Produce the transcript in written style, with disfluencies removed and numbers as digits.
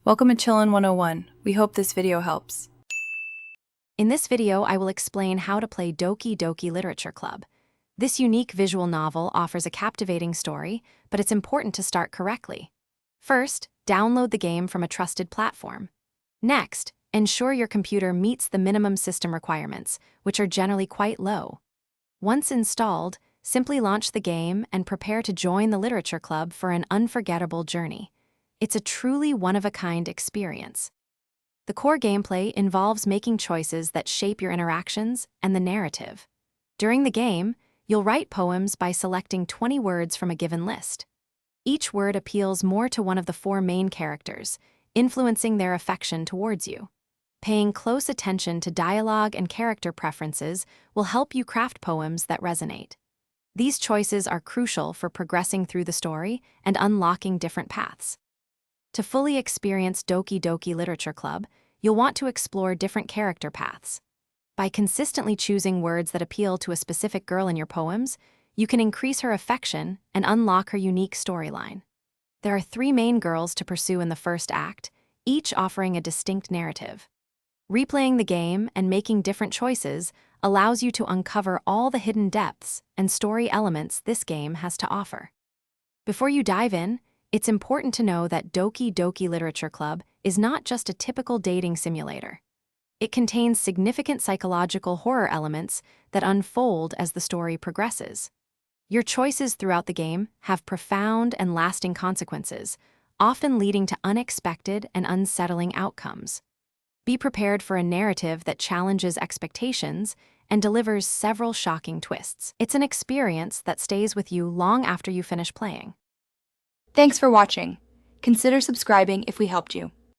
Welcome to Chillin' 101. We hope this video helps. In this video, I will explain how to play Doki Doki Literature Club. This unique visual novel offers a captivating story, but it's important to start correctly. First, download the game from a trusted platform. Next, ensure your computer meets the minimum system requirements, which are generally quite low. Once installed, simply launch the game and prepare to join the literature club for an unforgettable journey. It's a truly one-of-a-kind experience. The core gameplay involves making choices that shape your interactions and the narrative. During the game, you'll write poems by selecting 20 words from a given list. Each word appeals more to one of the four main characters, influencing their affection towards you. Paying close attention to dialogue and character preferences will help you craft poems that resonate. These choices are crucial for progressing through the story and unlocking different paths. To fully experience Doki Doki Literature Club, you'll want to explore different character paths. By consistently choosing words that appeal to a specific girl in your poems, you can increase her affection and unlock her unique storyline. There are 3 main girls to pursue in the first act, each offering a distinct narrative. Replaying the game and making different choices allows you to uncover all the hidden depths and story elements this game has to offer. Before you dive in, it's important to know that Doki Doki Literature Club is not just a typical dating simulator. It contains significant psychological horror elements that unfold as the story progresses. Your choices throughout the game have profound and lasting consequences, often leading to unexpected and unsettling outcomes. Be prepared for a narrative that challenges expectations and delivers several shocking twists. It's an experience that stays with you long after you finish playing. Thanks for watching. Consider subscribing if we helped you.